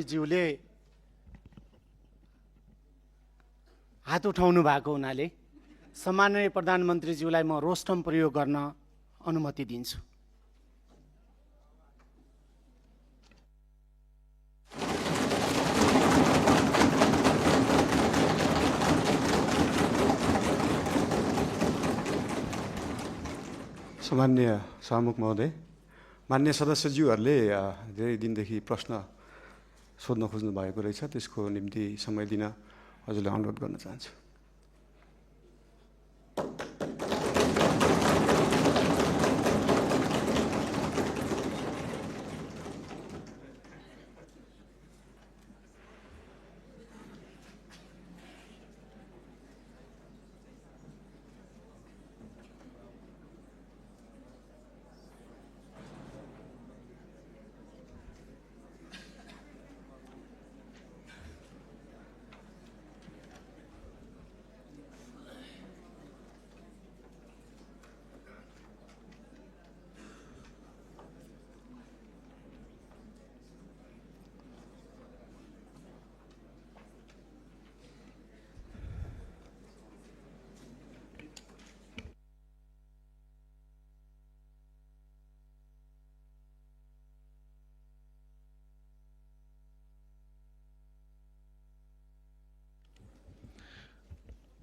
ज्यूले हात उठाउनु भएको हुनाले सम्माननीय प्रधानमन्त्रीज्यूलाई म रोस्टम प्रयोग गर्न अनुमति दिन्छु। सामान्य सभामुख महोदय, मान्य सदस्यज्यूहरूले धेरै दिनदेखि प्रश्न सोध्न खोज्नु भएको रहेछ, त्यसको निम्ति समय दिन हजुरलाई अनुरोध गर्न चाहन्छु।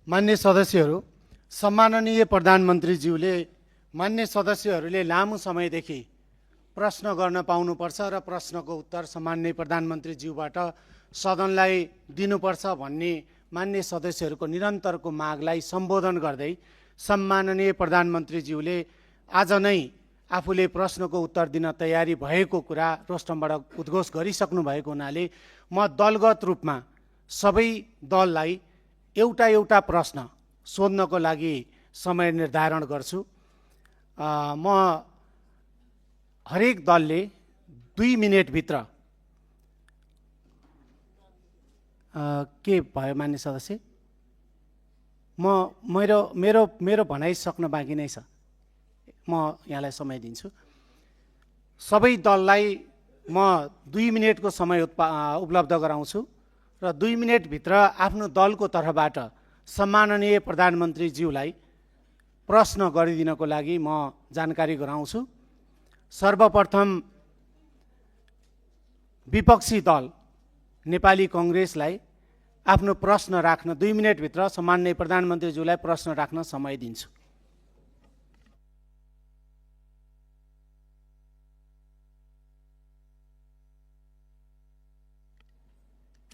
मान्य सदस्यहरू, सम्माननीय प्रधानमन्त्रीज्यूले मान्य सदस्यहरूले लामो समयदेखि प्रश्न गर्न पाउनुपर्छ र प्रश्नको उत्तर सम्माननीय प्रधानमन्त्रीज्यूबाट सदनलाई दिनुपर्छ भन्ने मान्य सदस्यहरूको निरन्तरको मागलाई सम्बोधन गर्दै सम्माननीय प्रधानमन्त्रीज्यूले आज नै आफूले प्रश्नको उत्तर दिन तयारी भएको कुरा रोस्टमबाट उद्घोष गरिसक्नु भएको हुनाले म दलगत रूपमा सबै दललाई एउटा एउटा प्रश्न सोध्नको लागि समय निर्धारण गर्छु। म हरेक दलले 2 मिनेटभित्र के भयो मान्य सदस्य, मेरो भनाइ सक्न बाँकी नै छ, म यहाँलाई समय दिन्छु। सबै दललाई म 2 मिनेटको समय उपलब्ध गराउँछु र 2 मिनेटभित्र आफ्नो दलको तर्फबाट सम्माननीय प्रधानमन्त्रीज्यूलाई प्रश्न गरिदिनको लागि म जानकारी गराउँछु। सर्वप्रथम विपक्षी दल नेपाली कांग्रेसलाई आफ्नो प्रश्न राख्न 2 मिनेटभित्र सम्माननीय प्रधानमन्त्रीज्यूलाई प्रश्न राख्न समय दिन्छु।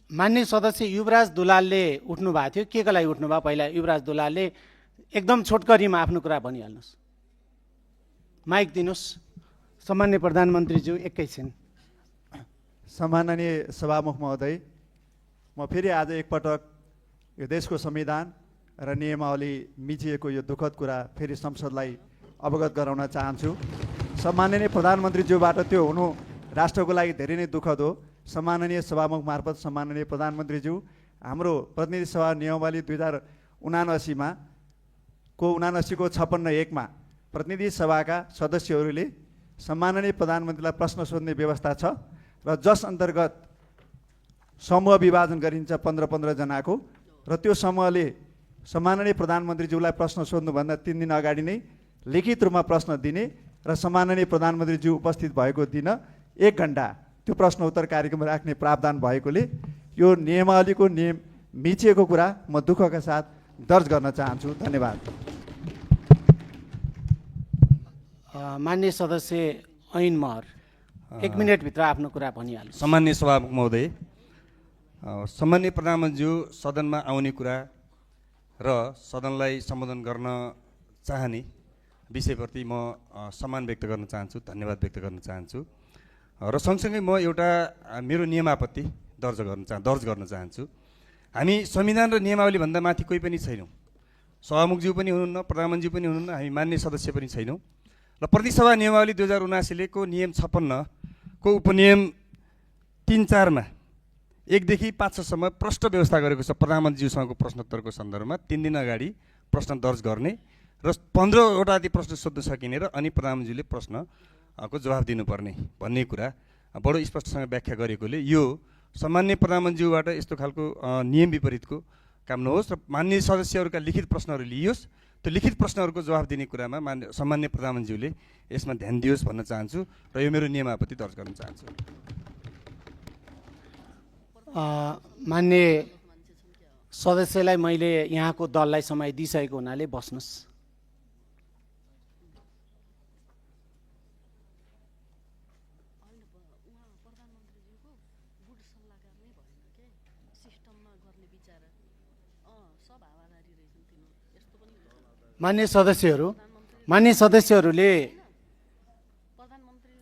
मान्य सदस्य युवराज दुलालले उठ्नु भएको थियो, के को लागि उठ्नु भयो? पहिला युवराज दुलालले एकदम छोटकरीमा आफ्नो कुरा भनिहाल्नुहोस्। माइक दिनुहोस्। सम्माननीय प्रधानमन्त्रीज्यू एकैछिन। सम्माननीय सभामुख महोदय, म फेरि आज एकपटक यो देशको संविधान र नियमावली मिचिएको यो दुःखद कुरा फेरि संसदलाई अवगत गराउन चाहन्छु। सम्माननीय प्रधानमन्त्रीज्यूबाट त्यो हुनु राष्ट्रको लागि धेरै नै दुःखद हो। सम्माननीय सभामुख मार्फत सम्माननीय प्रधानमन्त्रीज्यू, हाम्रो प्रतिनिधि सभा नियमावली 2079 को 56(1) मा प्रतिनिधि सभाका सदस्यहरूले सम्माननीय प्रधानमन्त्रीलाई प्रश्न सोध्ने व्यवस्था छ र जस अन्तर्गत समूह विभाजन गरिन्छ 15-15 जनाको, र त्यो समूहले सम्माननीय प्रधानमन्त्रीज्यूलाई प्रश्न सोध्नुभन्दा 3 दिन अगाडि नै लिखित रूपमा प्रश्न दिने र सम्माननीय प्रधानमन्त्रीज्यू उपस्थित भएको दिन 1 घण्टा त्यो प्रश्न उत्तर कार्यक्रम राख्ने प्रावधान भएकोले यो नियमावलीको नियम मिचिएको कुरा म दुःखका साथ दर्ज गर्न चाहन्छु। धन्यवाद। मान्य सदस्य ऐन महर 1 मिनेटभित्र आफ्नो कुरा भनिहाल्नु। सम्माननीय सभामुख महोदय, सम्माननीय प्रधानमन्त्रीज्यू सदनमा आउने कुरा र सदनलाई सम्बोधन गर्न चाहने विषयप्रति म सम्मान व्यक्त गर्न चाहन्छु, धन्यवाद व्यक्त गर्न चाहन्छु र सँगसँगै म एउटा मेरो नियमापत्ति दर्ज गर्न चाहन्छु। हामी संविधान र नियमावली भन्दा माथि कोही पनि छैनौँ। सभामुखज्यू पनि हुनुहुन्न, प्रधानमन्त्रीज्यू पनि हुनुहुन्न, हामी मान्य सदस्य पनि छैनौँ र प्रतिसभा नियमावली 2079 को नियम 56 को उपनियम 3-4 मा 1 देखि 5 सम्म प्रष्ट व्यवस्था गरेको छ। प्रधानमन्त्रीज्यूसँगको प्रश्नोत्तरको सन्दर्भमा 3 दिन अगाडि प्रश्न दर्ज गर्ने र 15वटा जति प्रश्न सोध्न सकिने र अनि प्रधानमन्त्रीले प्रश्नको जवाफ दिनुपर्ने भन्ने कुरा बडो स्पष्टसँग व्याख्या गरेकोले यो सामान्य प्रधानमन्त्रीज्यूबाट यस्तो खालको नियम विपरीतको काम नहोस् र माननीय सदस्यहरूका लिखित प्रश्नहरू लिइयोस्। त्यो लिखित प्रश्नहरूको जवाफ दिने कुरामा सामान्य प्रधानमन्त्रीज्यूले यसमा ध्यान दियोस् भन्न चाहन्छु र यो मेरो नियमावली दर्ज गर्न चाहन्छु। मान्य सदस्यलाई मैले यहाँको दललाई समय दिइसकेको हुनाले बस्नुहोस्। मान्य सदस्यहरूले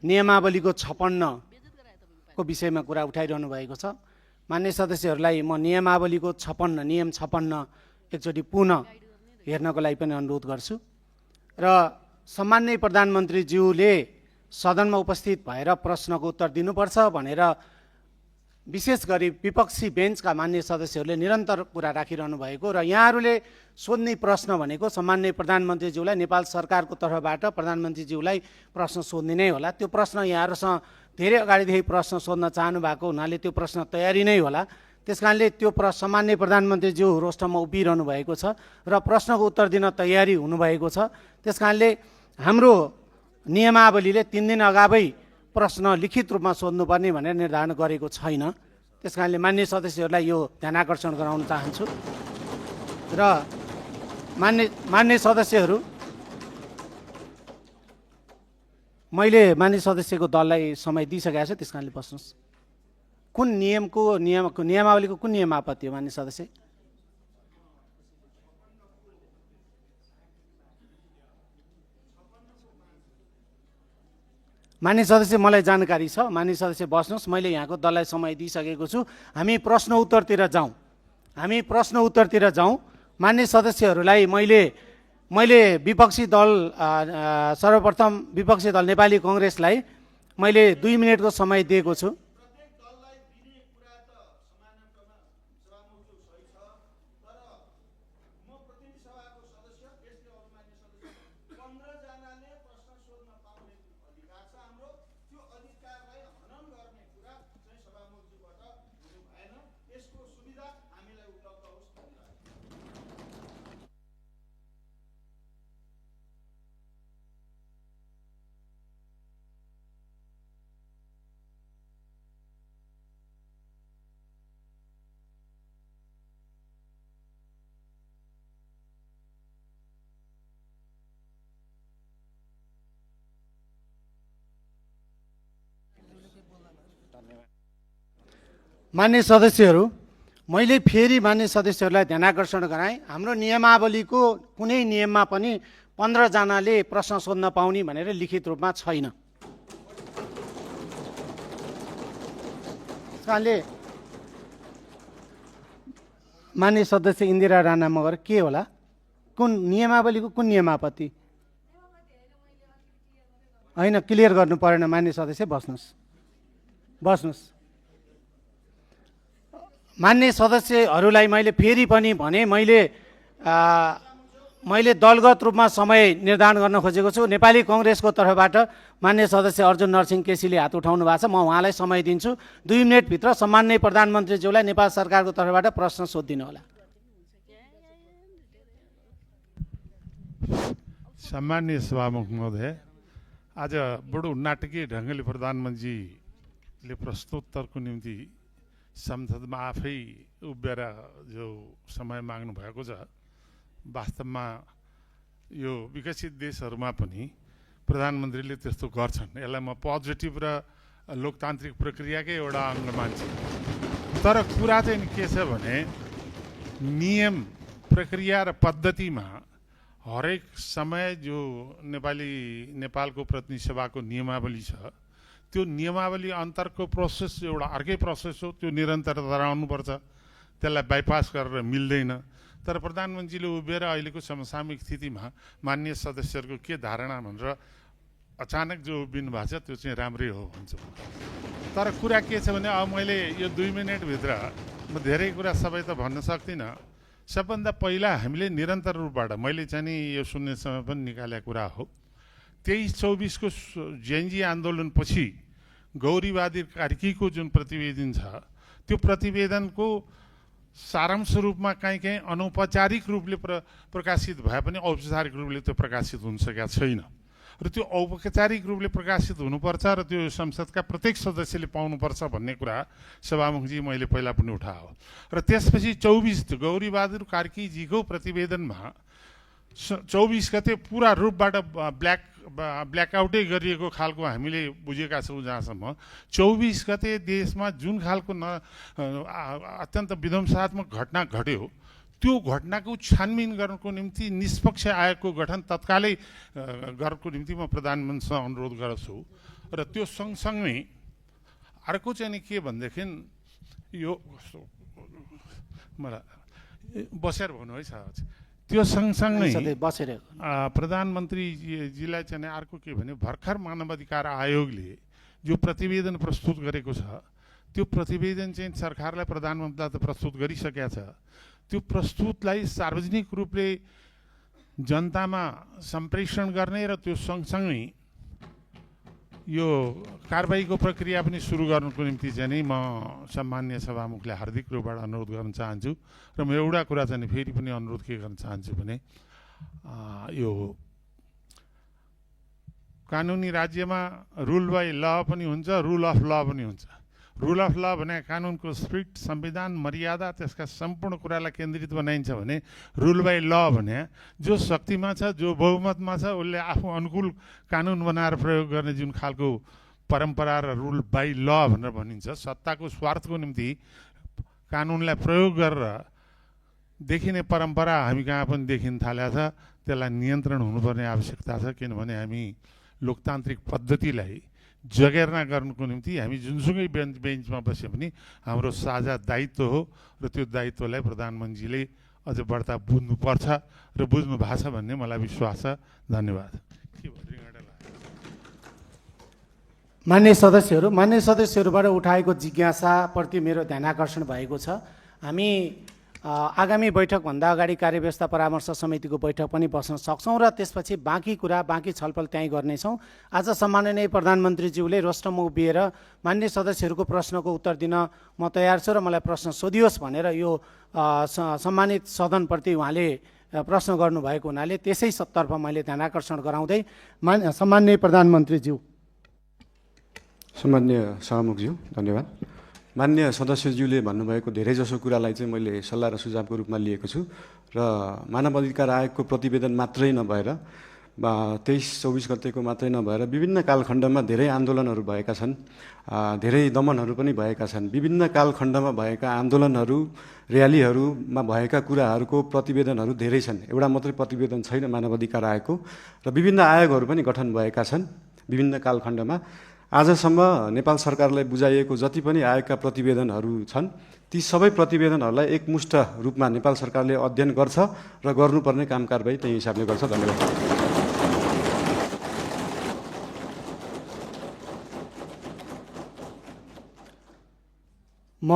नियमावलीको 56 को विषयमा कुरा उठाइरहनु भएको छ। मान्य सदस्यहरूलाई म नियमावलीको 56 नियम 56 एकचोटि पुनः हेर्नको लागि पनि अनुरोध गर्छु र सम्माननीय प्रधानमन्त्रीज्यूले सदनमा उपस्थित भएर प्रश्नको उत्तर दिनुपर्छ भनेर विशेष गरी विपक्षी बेन्चका मान्य सदस्यहरूले निरन्तर कुरा राखिरहनु भएको र यहाँहरूले सोध्ने प्रश्न भनेको सम्माननीय प्रधानमन्त्रीज्यूलाई नेपाल सरकारको तर्फबाट प्रधानमन्त्रीज्यूलाई प्रश्न सोध्ने नै होला। त्यो प्रश्न यहाँहरूसँग धेरै अगाडिदेखि प्रश्न सोध्न चाहनु भएको हुनाले त्यो प्रश्न तयारी नै होला। त्यसकारणले त्यो सामान्य प्रधानमन्त्रीज्यू रोस्टरमा उभिरहनु भएको छ र प्रश्नको उत्तर दिन तयारी हुनुभएको छ। त्यसकारणले हाम्रो नियमावलीले 3 दिन अगावै प्रश्न लिखित रूपमा सोध्नुपर्ने भनेर निर्धारण गरेको छैन। त्यसकारणले मान्य सदस्यहरूलाई यो ध्यान आकर्षण गराउन चाहन्छु र मान्य सदस्यहरू मैले मान्य सदस्यको दललाई समय दिइसकेको छु। त्यसकारणले बस्नुहोस्। कुन नियमावलीको कुन नियम आपत्ति हो मान्य सदस्य? मान्य सदस्य मलाई जानकारी छ। मान्य सदस्य बस्नुहोस्। मैले यहाँको दललाई समय दिइसकेको छु। हामी प्रश्न उत्तरतिर जाउँ। मान्य सदस्यहरूलाई मैले विपक्षी दल सर्वप्रथम विपक्षी दल नेपाली कांग्रेसलाई मैले 2 मिनेटको समय दिएको छु। मान्य सदस्यहरू, मैले फेरि मान्य सदस्यहरूलाई ध्यान आकर्षण गराएँ। हाम्रो नियमावलीको कुनै नियममा पनि 15 जनाले प्रश्न सोध्न पाउने भनेर लिखित रूपमा छैन। त्यसकारणले मान्य सदस्य इन्दिरा राणा मगर के होला? कुन नियमावलीको कुन नियम आपत्ति? होइन, क्लियर गर्नु परेन। मान्य सदस्य बस्नुहोस्। मान्य सदस्यहरूलाई मैले फेरि पनि भने मैले दलगत रूपमा समय निर्धारण गर्न खोजेको छु। नेपाली कांग्रेसको तर्फबाट मान्य सदस्य अर्जुन नरसिंह केसीले हात उठाउनु भएको छ। म उहाँलाई समय दिन्छु। 2 मिनेटभित्र सम्माननीय प्रधानमन्त्रीज्यूलाई नेपाल सरकारको तर्फबाट प्रश्न सोधिदिनु होला। सम्माननीय सभामुख महोदय, आज बडो नाटकीय ढङ्गले प्रधानमन्त्रीले प्रश्नोत्तरको निम्ति संसदमा आफै उभिएर जो समय माग्नु भएको छ, वास्तवमा यो विकसित देशहरूमा पनि प्रधानमन्त्रीले त्यस्तो गर्छन्। यसलाई म पोजिटिभ र लोकतान्त्रिक प्रक्रियाकै एउटा अङ्ग मान्छु। तर कुरा चाहिँ के छ भने नियम, प्रक्रिया र पद्धतिमा हरेक समय जो नेपालको प्रतिनिधि सभाको नियमावली छ, त्यो नियमावली अन्तरको प्रोसेस एउटा अर्कै प्रोसेस हो। त्यो निरन्तरता रहनुपर्छ, त्यसलाई बाइपास गरेर मिल्दैन। तर प्रधानमन्त्रीले उभिएर अहिलेको समसामयिक स्थितिमा मान्य सदस्यहरूको के धारणा भनेर अचानक जो उभिनु भएको छ त्यो चाहिँ राम्रै हो भन्छु। तर कुरा के छ भने अब मैले यो 2 मिनेटभित्र म धेरै कुरा सबै त भन्न सक्दिनँ। सबभन्दा पहिला हामीले निरन्तर रूपबाट मैले चाहिँ नि यो सुन्ने समय पनि निकालेको कुरा हो। 23-24 को जेएनजी आन्दोलनपछि गौरीवादी कार्कीको जुन प्रतिवेदन छ त्यो प्रतिवेदनको सारांश रूपमा कहीँ अनौपचारिक रूपले प्रकाशित भए पनि औपचारिक रूपले त्यो प्रकाशित हुन सकेका छैन र त्यो औपचारिक रूपले प्रकाशित हुनुपर्छ र त्यो संसदका प्रत्येक सदस्यले पाउनुपर्छ भन्ने कुरा सभामुखजी मैले पहिला पनि उठायो र त्यसपछि 24 गौरीबहादुर कार्कीजीको प्रतिवेदनमा 24 गते पुरा रूपबाट ब्ल्याकआउटै गरिएको खालको हामीले बुझेका छौँ। जहाँसम्म 24 गते देशमा जुन खालको अत्यन्त विध्वंसात्मक घटना घट्यो त्यो घटनाको छानबिन गर्नको निम्ति निष्पक्ष आयोगको गठन तत्कालै गर्नको निम्ति म प्रधानमन्त्रीसँग अनुरोध गर्छु र त्यो सँगसँगै अर्को चाहिँ नि के भनेदेखि यो मलाई बसेर भन्नु है साहब त्यो सँगसँगै प्रधानमन्त्रीजीलाई चाहिँ अर्को के भने भर्खर मानवाधिकार आयोगले जो प्रतिवेदन प्रस्तुत गरेको छ त्यो प्रतिवेदन चाहिँ सरकारलाई प्रधानमन्त्रीलाई त प्रस्तुत गरिसकेका छ। त्यो प्रस्तुतलाई सार्वजनिक रूपले जनतामा सम्प्रेषण गर्ने र त्यो सँगसँगै यो कारबाहीको प्रक्रिया पनि सुरु गर्नुको निम्ति चाहिँ नि म सम्मान्य सभामुखले हार्दिक रूपबाट अनुरोध गर्न चाहन्छु र म एउटा कुरा चाहिँ फेरि पनि अनुरोध के गर्न चाहन्छु भने यो कानुनी राज्यमा रुल बाई ल पनि हुन्छ, रुल अफ ल पनि हुन्छ। रुल अफ ल भने कानुनको स्पिरिट, संविधान, मर्यादा, त्यसका सम्पूर्ण कुरालाई केन्द्रित बनाइन्छ भने रुल बाई ल भने जो शक्तिमा छ, जो बहुमतमा छ, उसले आफू अनुकूल कानुन बनाएर प्रयोग गर्ने जुन खालको परम्परा र रुल बाई ल भनेर भनिन्छ, सत्ताको स्वार्थको निम्ति कानुनलाई प्रयोग गरेर देखिने परम्परा हामी कहाँ पनि देखिन थालेको छ। त्यसलाई नियन्त्रण हुनुपर्ने आवश्यकता छ, किनभने हामी लोकतान्त्रिक पद्धतिलाई जगेर्ना गर्नुको निम्ति हामी जुनसुकै बेन्चमा बसे पनि हाम्रो साझा दायित्व हो र त्यो दायित्वलाई प्रधानमन्त्रीले अझ बढ्ता बुझ्नुपर्छ र बुझ्नु भएको छ भन्ने मलाई विश्वास छ। धन्यवाद। मान्य सदस्यहरूबाट उठाएको जिज्ञासाप्रति मेरो ध्यानाकर्षण भएको छ। हामी आगामी बैठकभन्दा अगाडि कार्यव्यवस्था परामर्श समितिको बैठक पनि बस्न सक्छौँ र त्यसपछि बाँकी छलफल त्यहीँ गर्नेछौँ। आज सम्माननीय प्रधानमन्त्रीज्यूले रोस्टम उभिएर मान्य सदस्यहरूको प्रश्नको उत्तर दिन म तयार छु र मलाई प्रश्न सोधियोस् भनेर यो सम्मानित सदनप्रति उहाँले प्रश्न गर्नुभएको हुनाले त्यसै तर्फ मैले ध्यानाकर्षण गराउँदै सम्माननीय प्रधानमन्त्रीज्यू। सम्मान्य सभामुखज्यू धन्यवाद। मान्य सदस्यज्यूले भन्नुभएको धेरैजसो कुरालाई चाहिँ मैले सल्लाह र सुझावको रूपमा लिएको छु र मानव अधिकार आयोगको प्रतिवेदन मात्रै नभएर 23-24 गतेको मात्रै नभएर विभिन्न कालखण्डमा धेरै आन्दोलनहरू भएका छन्, धेरै दमनहरू पनि भएका छन्। विभिन्न कालखण्डमा भएका आन्दोलनहरू, र्यालीहरूमा भएका कुराहरूको प्रतिवेदनहरू धेरै छन्। एउटा मात्रै प्रतिवेदन छैन मानव अधिकार आयोगको र विभिन्न आयोगहरू पनि गठन भएका छन् विभिन्न कालखण्डमा। आजसम्म नेपाल सरकारलाई बुझाइएको जति पनि आयोगका प्रतिवेदनहरू छन् ती सबै प्रतिवेदनहरूलाई एकमुष्ट रूपमा नेपाल सरकारले अध्ययन गर्छ र गर्नुपर्ने काम कारबाही त्यही हिसाबले गर्छ। धन्यवाद। म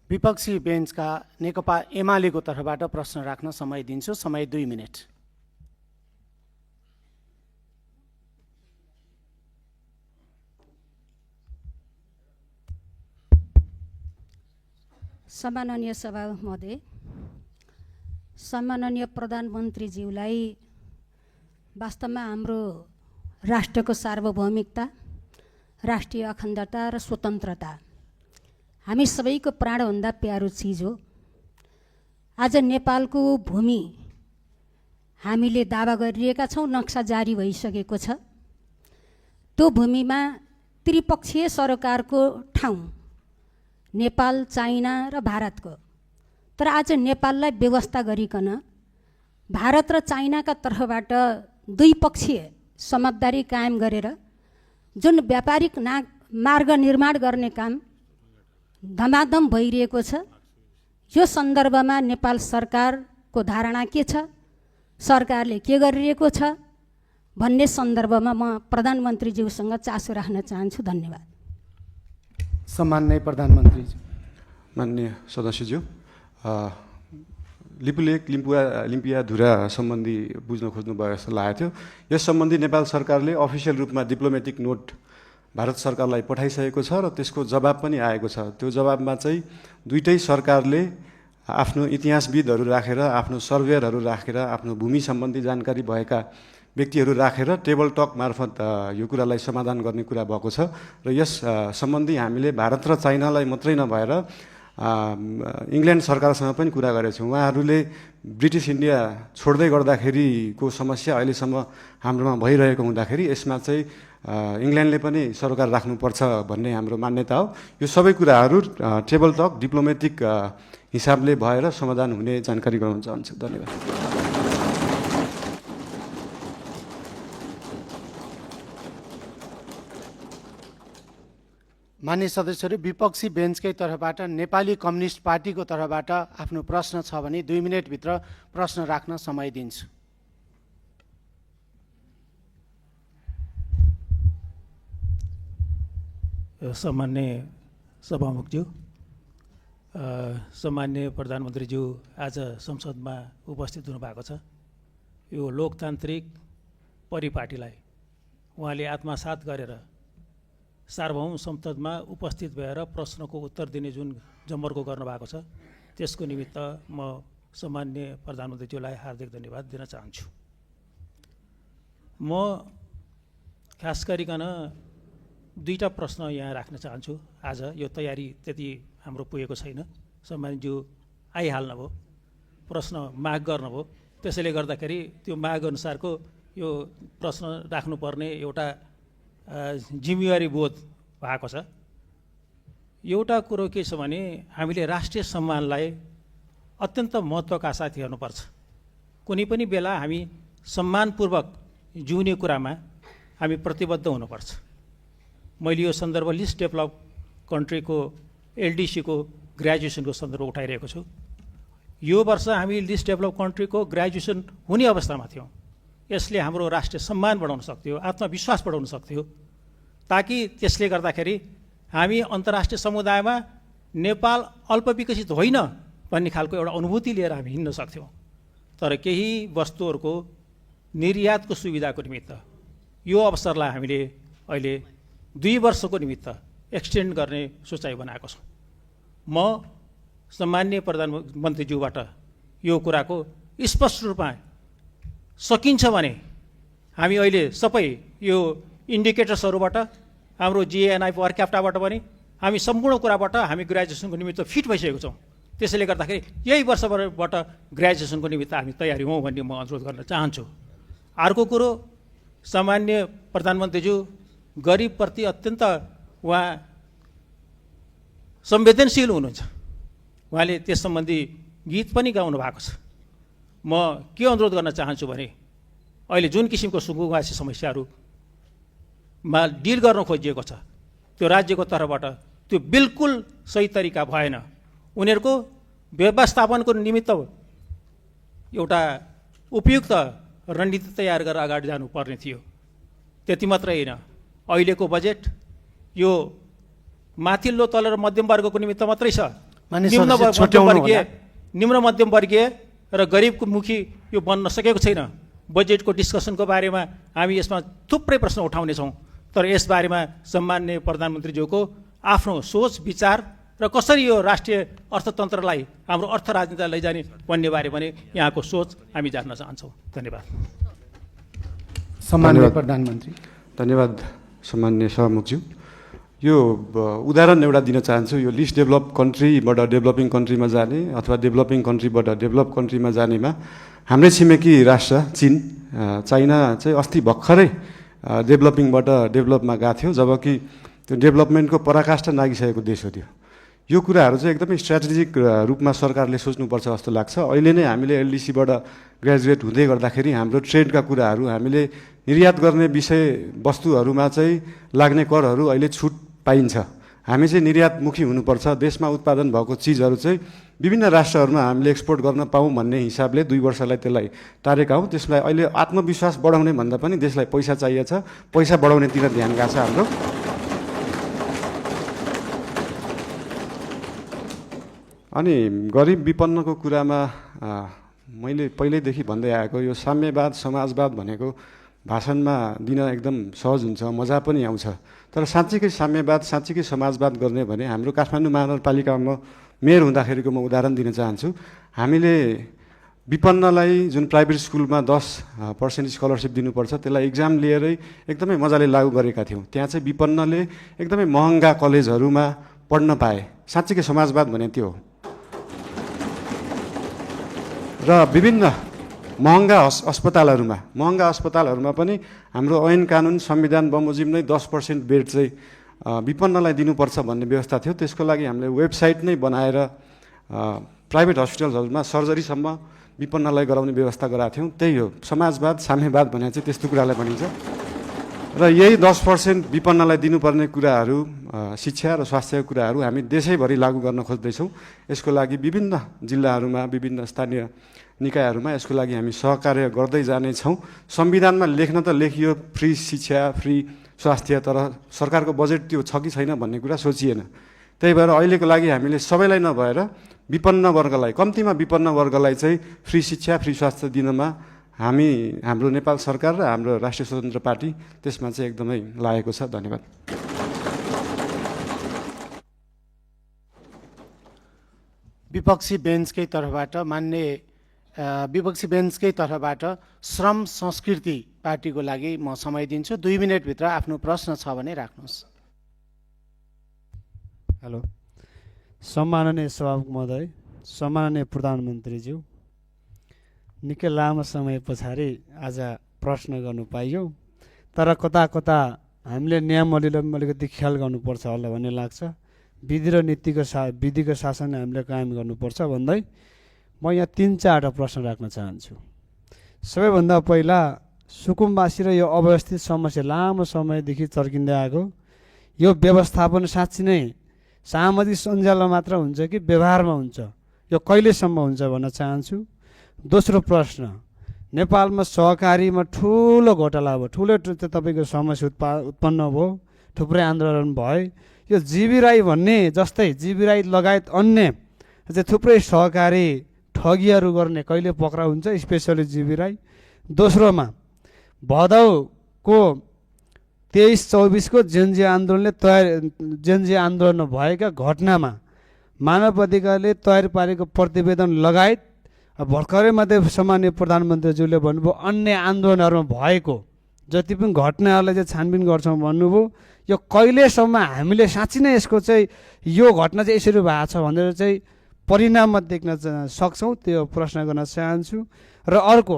विपक्षी बेन्चका नेकपा एमालेको तर्फबाट प्रश्न राख्न समय दिन्छु। समय 2 मिनेट। सम्माननीय सभा महोदय, सम्माननीय प्रधानमन्त्रीज्यूलाई वास्तवमा हाम्रो राष्ट्रको सार्वभौमिकता, राष्ट्रिय अखण्डता र स्वतन्त्रता हामी सबैको प्राणभन्दा प्यारो चिज हो। आज नेपालको भूमि हामीले दावा गरिरहेका छौँ, नक्सा जारी भइसकेको छ। त्यो भूमिमा त्रिपक्षीय सरकारको ठाउँ नेपाल, चाइना र भारतको, तर आज नेपाललाई व्यवस्था गरिकन भारत र चाइनाका तर्फबाट द्विपक्षीय समझदारी कायम गरेर जुन व्यापारिक मार्ग निर्माण गर्ने काम धमाधम भइरहेको छ, यो सन्दर्भमा नेपाल सरकारको धारणा के छ, सरकारले के गरिरहेको छ भन्ने सन्दर्भमा म प्रधानमन्त्रीज्यूसँग चासो राख्न चाहन्छु। धन्यवाद। सम्माननीय प्रधानमन्त्रीज्यू। माननीय सदस्यज्यू, लिपुलेक लिम्पियाधुरा सम्बन्धी बुझ्न खोज्नुभयो जस्तो लागेको थियो। यस सम्बन्धी नेपाल सरकारले अफिसियल रूपमा डिप्लोमेटिक नोट भारत सरकारलाई पठाइसकेको छ र त्यसको जवाब पनि आएको छ। त्यो जवाबमा चाहिँ दुईटै सरकारले आफ्नो इतिहासविदहरू राखेर, आफ्नो सर्वेयरहरू राखेर, आफ्नो भूमि सम्बन्धी जानकारी भएका व्यक्तिहरू राखेर टेबल टक मार्फत यो कुरालाई समाधान गर्ने कुरा भएको छ र यस सम्बन्धी हामीले भारत र चाइनालाई मात्रै नभएर इङ्ल्यान्ड सरकारसँग पनि कुरा गरेका छौँ। उहाँहरूले ब्रिटिस इन्डिया छोड्दै गर्दाखेरिको समस्या अहिलेसम्म हाम्रोमा भइरहेको हुँदाखेरि यसमा चाहिँ इङ्ल्यान्डले पनि सरोकार राख्नुपर्छ भन्ने हाम्रो मान्यता हो। यो सबै कुराहरू टेबल टक डिप्लोमेटिक हिसाबले भएर समाधान हुने जानकारी गराउन चाहन्छु। धन्यवाद। मान्य सदस्यहरू, विपक्षी बेन्चकै तर्फबाट नेपाली कम्युनिस्ट पार्टीको तर्फबाट आफ्नो प्रश्न छ भने 2 मिनेटभित्र प्रश्न राख्न समय दिन्छु। सम्मान्य सभामुखज्यू, सम्मान्य प्रधानमन्त्रीज्यू आज संसदमा उपस्थित हुनुभएको छ। यो लोकतान्त्रिक परिपाटीलाई उहाँले आत्मसात गरेर सार्वभौम संसदमा उपस्थित भएर प्रश्नको उत्तर दिने जुन जमर्को गर्नुभएको छ, त्यसको निमित्त म सम्मान्य प्रधानमन्त्रीज्यूलाई हार्दिक धन्यवाद दिन चाहन्छु। म खास गरिकन 2टा प्रश्न यहाँ राख्न चाहन्छु। आज यो तयारी त्यति हाम्रो पुगेको छैन। सम्मानज्यू आइहाल्नुभयो, प्रश्न माग गर्नुभयो, त्यसैले गर्दाखेरि त्यो माग अनुसारको यो प्रश्न राख्नुपर्ने एउटा जिम्मेवारी बोध भएको छ। एउटा कुरो के छ भने हामीले राष्ट्रिय सम्मानलाई अत्यन्त महत्त्वका साथ हेर्नुपर्छ। कुनै पनि बेला हामी सम्मानपूर्वक जिउने कुरामा हामी प्रतिबद्ध हुनुपर्छ। मैले यो सन्दर्भ लिस्ट डेभलप कन्ट्रीको एलडिसीको ग्रेजुएसनको सन्दर्भ उठाइरहेको छु। यो वर्ष हामी लिस्ट डेभलप कन्ट्रीको ग्रेजुएसन हुने अवस्थामा थियौँ। यसले हाम्रो राष्ट्रिय सम्मान बढाउन सक्थ्यो, आत्मविश्वास बढाउन सक्थ्यो, ताकि त्यसले गर्दाखेरि हामी अन्तर्राष्ट्रिय समुदायमा नेपाल अल्पविकसित होइन भन्ने खालको एउटा अनुभूति लिएर हामी हिँड्न सक्थ्यौँ। तर केही वस्तुहरूको निर्यातको सुविधाको निमित्त यो अवसरलाई हामीले अहिले 2 वर्षको निमित्त एक्सटेन्ड गर्ने सोचाइ बनाएको छौँ। म सम्मान्य प्रधानमन्त्रीज्यूबाट यो कुराको स्पष्ट रूपमा सकिन्छ भने हामी अहिले सबै यो इन्डिकेटर्सहरूबाट, हाम्रो जिएनआई पर क्याप्टाबाट पनि हामी सम्पूर्ण कुराबाट हामी ग्रेजुएसनको निमित्त फिट भइसकेको छौँ। त्यसैले गर्दाखेरि यही वर्षबाट ग्रेजुएसनको निमित्त हामी तयारी हौँ भन्ने म अनुरोध गर्न चाहन्छु। अर्को कुरो, सामान्य प्रधानमन्त्रीज्यू गरिबप्रति अत्यन्त उहाँ संवेदनशील हुनुहुन्छ। उहाँले त्यस सम्बन्धी गीत पनि गाउनु भएको छ। म के अनुरोध गर्न चाहन्छु भने अहिले जुन किसिमको सुकुम्बासी समस्याहरूमा डिल गर्न खोजिएको छ, त्यो राज्यको तर्फबाट त्यो बिल्कुल सही तरिका भएन। उनीहरूको व्यवस्थापनको निमित्त एउटा उपयुक्त रणनीति तयार गरेर अगाडि जानुपर्ने थियो। त्यति मात्रै होइन, अहिलेको बजेट यो माथिल्लो तल र मध्यम वर्गको निमित्त मात्रै छ। निम्न मध्यम वर्गीय र गरिबको मुखी यो बन्न सकेको छैन। बजेटको डिस्कसनको बारेमा हामी यसमा थुप्रै प्रश्न उठाउनेछौँ, तर यसबारेमा सम्मान्य प्रधानमन्त्रीज्यूको आफ्नो सोच विचार र कसरी यो राष्ट्रिय अर्थतन्त्रलाई, हाम्रो अर्थ राजनीतिलाई लैजाने भन्ने बारे पनि यहाँको सोच हामी जान्न चाहन्छौँ। धन्यवाद। सम्मान्य प्रधानमन्त्री। धन्यवाद सम्मान्य सभामुखज्यू। यो उदाहरण एउटा दिन चाहन्छु। यो लिस्ट डेभलप कन्ट्रीबाट डेभलपिङ कन्ट्रीमा जाने अथवा डेभलपिङ कन्ट्रीबाट डेभलप कन्ट्रीमा जानेमा हाम्रै छिमेकी राष्ट्र चीन, चाइना चाहिँ अस्ति भर्खरै डेभलपिङबाट डेभलपमा गएको थियो, जबकि त्यो डेभलपमेन्टको पराकाष्ठा नागिसकेको देश हो त्यो। यो कुराहरू चाहिँ एकदमै स्ट्राटेजिक रूपमा सरकारले सोच्नुपर्छ जस्तो लाग्छ। अहिले नै हामीले एलडिसीबाट ग्रेजुएट हुँदै गर्दाखेरि हाम्रो ट्रेडका कुराहरू, हामीले निर्यात गर्ने विषय वस्तुहरूमा चाहिँ लाग्ने करहरू अहिले छुट पाइन्छ। हामी चाहिँ निर्यातमुखी हुनुपर्छ। देशमा उत्पादन भएको चिजहरू चाहिँ विभिन्न राष्ट्रहरूमा हामीले एक्सपोर्ट गर्न पाऊँ भन्ने हिसाबले 2 वर्षलाई त्यसलाई टारेका हौँ। त्यसलाई अहिले आत्मविश्वास बढाउने भन्दा पनि देशलाई पैसा चाहिएको छ, पैसा बढाउनेतिर ध्यान गएको छ हाम्रो। अनि गरिब विपन्नको कुरामा मैले पहिल्यैदेखि भन्दै आएको यो साम्यवाद समाजवाद भनेको भाषणमा दिन एकदम सहज हुन्छ, मजा पनि आउँछ। तर साँच्चीकै साम्यवाद, साँच्चीकै समाजवाद गर्ने भने हाम्रो काठमाडौँ महानगरपालिकामा मेयर हुँदाखेरिको म उदाहरण दिन चाहन्छु। हामीले विपन्नलाई जुन प्राइभेट स्कुलमा 10% स्कलरसिप दिनुपर्छ, त्यसलाई इक्जाम लिएरै एकदमै मजाले लागू गरेका थियौँ। त्यहाँ चाहिँ विपन्नले एकदमै महँगा कलेजहरूमा पढ्न पाए। साँच्चीकै समाजवाद भने त्यो हो। र विभिन्न महँगा अस्पतालहरूमा पनि हाम्रो ऐन कानुन संविधान बमोजिम नै 10% बेड चाहिँ विपन्नलाई दिनुपर्छ भन्ने व्यवस्था थियो। त्यसको लागि हामीले वेबसाइट नै बनाएर प्राइभेट हस्पिटलहरूमा सर्जरीसम्म विपन्नलाई गराउने व्यवस्था गराएको थियौँ। त्यही हो समाजवाद, साम्यवाद भने चाहिँ त्यस्तो कुरालाई भनिन्छ। र यही 10% विपन्नलाई दिनुपर्ने कुराहरू, शिक्षा र स्वास्थ्यको कुराहरू हामी देशैभरि लागू गर्न खोज्दैछौँ। यसको लागि विभिन्न जिल्लाहरूमा, विभिन्न स्थानीय निकायहरूमा यसको लागि हामी सहकार्य गर्दै जानेछौँ। संविधानमा लेख्न त लेखियो फ्री शिक्षा, फ्री स्वास्थ्य, तर सरकारको बजेट त्यो छ कि छैन भन्ने कुरा सोचिएन। त्यही भएर अहिलेको लागि हामीले सबैलाई नभएर विपन्न वर्गलाई, कम्तीमा विपन्न वर्गलाई चाहिँ फ्री शिक्षा, फ्री स्वास्थ्य दिनमा हाम्रो नेपाल सरकार र हाम्रो राष्ट्रिय स्वतन्त्र पार्टी त्यसमा चाहिँ एकदमै लागेको छ। धन्यवाद। विपक्षी बेन्चकै तर्फबाट श्रम संस्कृति पार्टीको लागि म समय दिन्छु। 2 मिनटभित्र आफ्नो प्रश्न छ भने राख्नुहोस्। हेलो, सम्माननीय सभामुख महोदय, सम्माननीय प्रधानमन्त्रीज्यू, निकै लामो समय पछाडि आज प्रश्न गर्नु पाइयो। तर कता कता हामीले नियमावलीलाई अलिकति ख्याल गर्नुपर्छ होला भन्ने लाग्छ। विधि र विधिको शासन हामीले कायम गर्नुपर्छ भन्दै म यहाँ 3-4 प्रश्न राख्न चाहन्छु। सबैभन्दा पहिला सुकुम्बासी र यो अव्यवस्थित समस्या लामो समयदेखि चर्किँदै आएको यो व्यवस्थापन साँच्ची नै सामाजिक सञ्जालमा मात्र हुन्छ कि व्यवहारमा हुन्छ, यो कहिलेसम्म हुन्छ भन्न चाहन्छु। दोस्रो प्रश्न, नेपालमा सहकारीमा ठुलो घोटाला भयो, ठुलो तपाईँको समस्या उत्पन्न भयो, थुप्रै आन्दोलन भयो। यो जीवी राई भन्ने जस्तै जीवी राई लगायत अन्य चाहिँ थुप्रै सहकारी ठगीहरू गर्ने कहिले पक्राउ हुन्छ, स्पेसली जीवी राई। दोस्रोमा भदौको 23-24 को जेनजी आन्दोलन भएका घटनामा मानव अधिकारले तयार पारेको प्रतिवेदन लगायत भर्खरै मात्रै सम्माननीय प्रधानमन्त्रीज्यूले भन्नुभयो अन्य आन्दोलनहरूमा भएको जति पनि घटनाहरूलाई चाहिँ छानबिन गर्छौँ भन्नुभयो। यो कहिलेसम्म हामीले साँच्ची नै यसको चाहिँ यो घटना चाहिँ यसरी भएको छ भनेर चाहिँ परिणाममा देख्न सक्छौँ, त्यो प्रश्न गर्न चाहन्छु। र अर्को,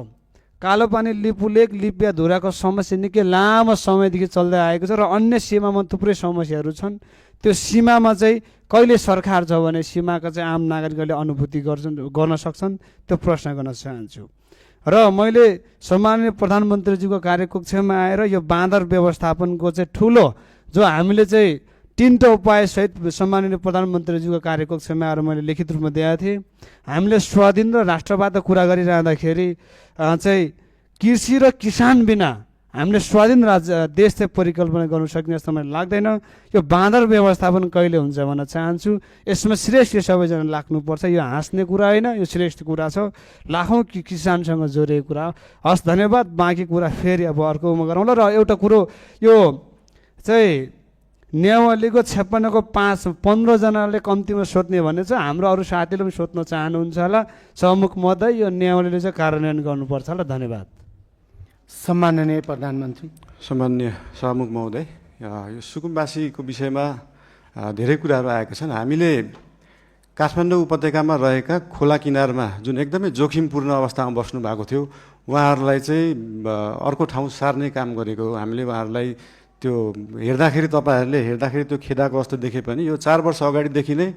कालोपानी लिपुलेक लिपिया धुराको समस्या निकै लामो समयदेखि चल्दै आएको छ र अन्य सीमामा थुप्रै समस्याहरू छन्। त्यो सीमामा चाहिँ कहिले सरकार छ भने सीमाका चाहिँ आम नागरिकहरूले अनुभूति गर्न सक्छन्, त्यो प्रश्न गर्न चाहन्छु। र मैले सम्माननीय प्रधानमन्त्रीज्यूको कार्यकक्षमा आएर यो बाँदर व्यवस्थापनको चाहिँ ठुलो जो हामीले चाहिँ 3टा उपायसहित सम्माननीय प्रधानमन्त्रीज्यूको कार्यकक्षमा आएर मैले लिखित रूपमा दिएका थिएँ। हामीले स्वाधीन र राष्ट्रवादको कुरा गरिरहँदाखेरि चाहिँ कृषि र किसान बिना हामीले स्वाधीन देश चाहिँ परिकल्पना गर्नु सक्ने जस्तो मलाई लाग्दैन। यो बाँदर व्यवस्थापन कहिले हुन्छ भन्न चाहन्छु। यसमा श्रेष्ठ सबैजना लाग्नुपर्छ। यो हाँस्ने कुरा होइन, यो श्रेष्ठ कुरा छ, लाखौँ किसानसँग जोडिएको कुरा। हस्, धन्यवाद। बाँकी कुरा फेरि अब अर्कोमा गरौँला। र एउटा कुरो, यो चाहिँ नियमावलीको 56 को 15 जनाले कम्तीमा सोध्ने भने चाहिँ हाम्रो अरू साथीले पनि सोध्न चाहनुहुन्छ होला। सभामुख महोदय, यो नियमावलीले चाहिँ कार्यान्वयन गर्नुपर्छ होला। धन्यवाद। सम्माननीय प्रधानमन्त्री। सम्माननीय सभामुख महोदय, यो सुकुम्बासीको विषयमा धेरै कुराहरू आएका छन्। हामीले काठमाडौँ उपत्यकामा रहेका खोला किनारमा जुन एकदमै जोखिमपूर्ण अवस्थामा बस्नु भएको थियो, उहाँहरूलाई चाहिँ अर्को ठाउँ सार्ने काम गरेको हो। हामीले उहाँहरूलाई त्यो हेर्दाखेरि त्यो खेदाको अवस्था देखे पनि यो 4 वर्ष अगाडिदेखि नै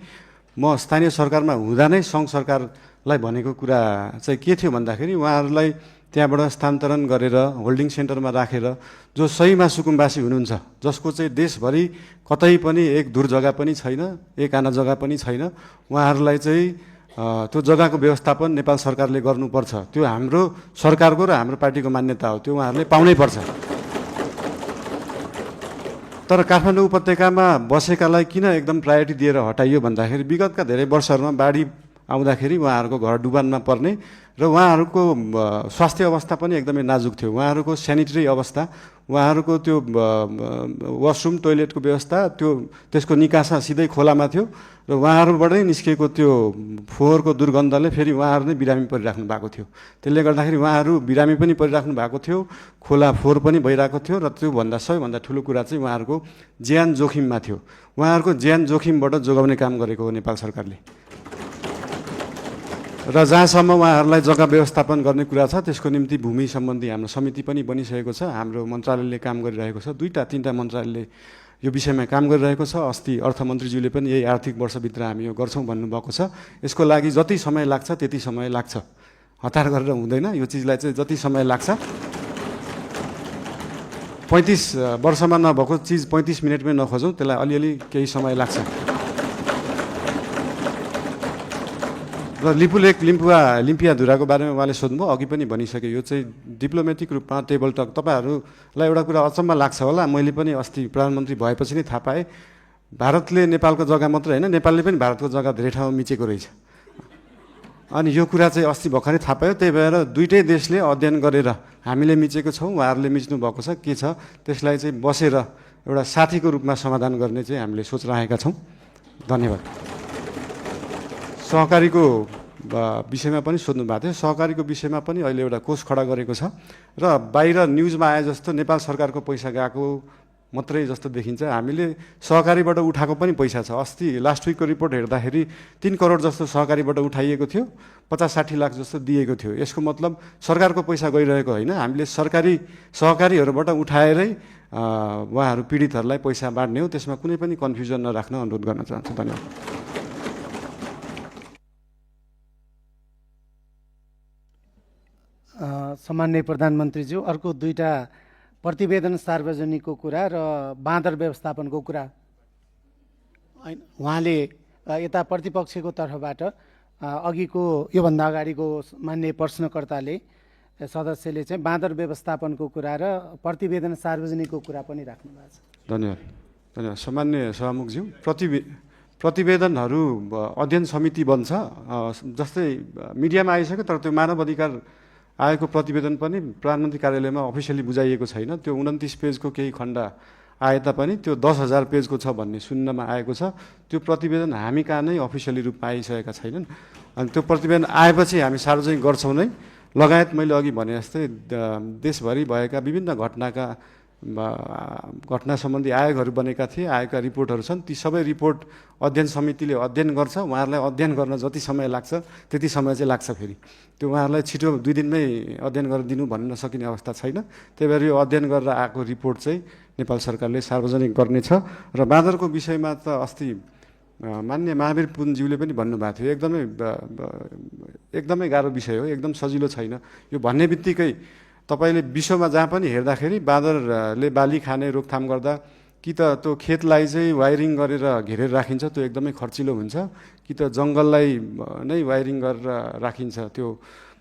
म स्थानीय सरकारमा हुँदा नै सङ्घ सरकारलाई भनेको कुरा चाहिँ के थियो भन्दाखेरि उहाँहरूलाई त्यहाँबाट स्थानान्तरण गरेर होल्डिङ सेन्टरमा राखेर जो सहीमा सुकुम्बासी हुनुहुन्छ, जसको चाहिँ देशभरि कतै पनि एक दूर जग्गा पनि छैन, एक आना जग्गा पनि छैन, उहाँहरूलाई चाहिँ त्यो जग्गाको व्यवस्थापन नेपाल सरकारले गर्नुपर्छ। त्यो हाम्रो सरकारको र हाम्रो पार्टीको मान्यता हो, त्यो उहाँहरूले पाउनै पर्छ। तर काठमाडौँ उपत्यकामा बसेकालाई किन एकदम प्रायोरिटी दिएर हटाइयो भन्दाखेरि विगतका धेरै वर्षहरूमा बाढी आउँदाखेरि उहाँहरूको घर डुबानमा पर्ने र उहाँहरूको स्वास्थ्य अवस्था पनि एकदमै नाजुक थियो। उहाँहरूको सेनिटरी अवस्था, उहाँहरूको त्यो वासरुम टोइलेटको व्यवस्था त्यसको निकासा सिधै खोलामा थियो र उहाँहरूबाटै निस्केको त्यो फोहोरको दुर्गन्धले फेरि उहाँहरू नै बिरामी परिराख्नु भएको थियो। त्यसले गर्दाखेरि उहाँहरू बिरामी पनि परिराख्नु भएको थियो, खोला फोहोर पनि भइरहेको थियो र त्योभन्दा सबैभन्दा ठुलो कुरा चाहिँ उहाँहरूको ज्यान जोखिममा थियो। उहाँहरूको ज्यान जोखिमबाट जोगाउने काम गरेको हो नेपाल सरकारले। र जहाँसम्म उहाँहरूलाई जग्गा व्यवस्थापन गर्ने कुरा छ त्यसको निम्ति भूमि सम्बन्धी हाम्रो समिति पनि बनिसकेको छ। हाम्रो मन्त्रालयले काम गरिरहेको छ, 2-3 मन्त्रालयले यो विषयमा काम गरिरहेको छ। अस्ति अर्थमन्त्रीज्यूले पनि यही आर्थिक वर्षभित्र हामी यो गर्छौँ भन्नुभएको छ। यसको लागि जति समय लाग्छ त्यति समय लाग्छ, हतार गरेर हुँदैन। यो चिजलाई चाहिँ जति समय लाग्छ, 35 वर्षमा नभएको चिज 35 मिनटमै नखोजौँ, त्यसलाई अलिअलि केही समय लाग्छ। र लिपुलेक लिम्पियाधुराको बारेमा उहाँले सोध्नुभयो, अघि पनि भनिसके। यो चाहिँ डिप्लोमेटिक रूपमा टेबल टक। तपाईँहरूलाई एउटा कुरा अचम्म लाग्छ होला, मैले पनि अस्ति प्रधानमन्त्री भएपछि नै थाहा पाएँ, भारतले नेपालको जग्गा मात्रै होइन, नेपालले पनि भारतको जग्गा धेरै ठाउँमा मिचेको रहेछ। अनि यो कुरा चाहिँ अस्ति भर्खरै थाहा पायो। त्यही भएर दुईटै देशले अध्ययन गरेर हामीले मिचेको छौँ, उहाँहरूले मिच्नु भएको छ, के छ त्यसलाई चाहिँ बसेर एउटा साथीको रूपमा समाधान गर्ने चाहिँ हामीले सोच राखेका छौँ। धन्यवाद। सहकारीको विषयमा पनि सोध्नु भएको थियो। सहकारीको विषयमा पनि अहिले एउटा कोष खडा गरेको छ र बाहिर न्युजमा आए जस्तो नेपाल सरकारको पैसा गएको मात्रै जस्तो देखिन्छ। हामीले सहकारीबाट उठाएको पनि पैसा छ। अस्ति लास्ट विकको रिपोर्ट हेर्दाखेरि 3 करोड जस्तो सहकारीबाट उठाइएको थियो, 50-60 लाख जस्तो दिएको थियो। यसको मतलब सरकारको पैसा गइरहेको होइन, हामीले सहकारीहरूबाट उठाएरै उहाँहरू पीडितहरूलाई पैसा बाँड्ने हो। त्यसमा कुनै पनि कन्फ्युजन नराख्न अनुरोध गर्न चाहन्छु। धन्यवाद। सम्माननीय प्रधानमन्त्रीज्यू, अर्को 2टा प्रतिवेदन सार्वजनिकको कुरा र बाँदर व्यवस्थापनको कुरा। उहाँले यता प्रतिपक्षको तर्फबाट अघिको योभन्दा अगाडिको मान्य प्रश्नकर्ताले सदस्यले चाहिँ बाँदर व्यवस्थापनको कुरा र प्रतिवेदन सार्वजनिकको कुरा पनि राख्नु भएको छ। धन्यवाद। सामान्य सभामुखज्यू, प्रतिवेदनहरू अध्ययन समिति बन्छ। जस्तै मिडियामा आइसक्यो, तर त्यो मानव अधिकार आएको प्रतिवेदन पनि प्रधानमन्त्री कार्यालयमा अफिसियली बुझाइएको छैन। त्यो 29 पेजको केही खण्ड आए तापनि त्यो 10,000 पेजको छ भन्ने सुन्नमा आएको छ। त्यो प्रतिवेदन हामी कहाँ नै अफिसियली रूपमा आइसकेका छैनन्। अनि त्यो प्रतिवेदन आएपछि हामी सार्वजनिक गर्छौँ नै। लगायत मैले अघि भने जस्तै देशभरि भएका विभिन्न घटना सम्बन्धी आयोगहरू बनेका थिए, आएका रिपोर्टहरू छन्। ती सबै रिपोर्ट अध्ययन समितिले अध्ययन गर्छ। उहाँहरूलाई अध्ययन गर्न जति समय लाग्छ त्यति समय चाहिँ लाग्छ। फेरि त्यो उहाँहरूलाई छिटो 2 दिनमै अध्ययन गरेर दिनु भन्न नसकिने अवस्था छैन। त्यही भएर यो अध्ययन गरेर आएको रिपोर्ट चाहिँ नेपाल सरकारले सार्वजनिक गर्नेछ। र बाँदरको विषयमा त अस्ति मान्य महावीर पुनज्यूले पनि भन्नुभएको थियो, एकदमै गाह्रो विषय हो, एकदम सजिलो छैन। यो भन्ने बित्तिकै तपाईँले विश्वमा जहाँ पनि हेर्दाखेरि बाँदरले बाली खाने रोकथाम गर्दा कि त त्यो खेतलाई चाहिँ वायरिङ गरेर घेरेर राखिन्छ, त्यो एकदमै खर्चिलो हुन्छ, कि त जङ्गललाई नै वायरिङ गरेर राखिन्छ। त्यो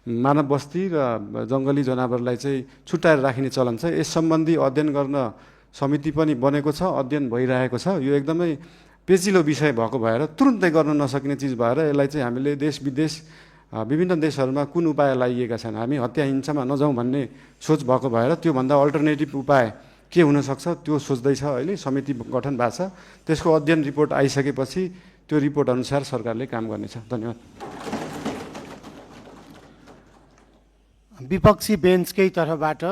मानव बस्ती र जङ्गली जनावरलाई चाहिँ छुट्याएर राखिने चलन छ। यस सम्बन्धी अध्ययन गर्न समिति पनि बनेको छ, अध्ययन भइरहेको छ। यो एकदमै पेचिलो विषय भएको भएर तुरुन्तै गर्न नसकिने चिज भएर यसलाई चाहिँ हामीले देश विदेश विभिन्न देशहरूमा कुन उपाय लाइएका छन्, हामी हत्या हिंसामा नजाउँ भन्ने सोच भएको भएर त्योभन्दा अल्टरनेटिभ उपाय के हुनसक्छ त्यो सोच्दैछ। अहिले समिति गठन भएको छ। त्यसको अध्ययन रिपोर्ट आइसकेपछि त्यो रिपोर्ट अनुसार सरकारले काम गर्नेछ। धन्यवाद। विपक्षी बेन्चकै तर्फबाट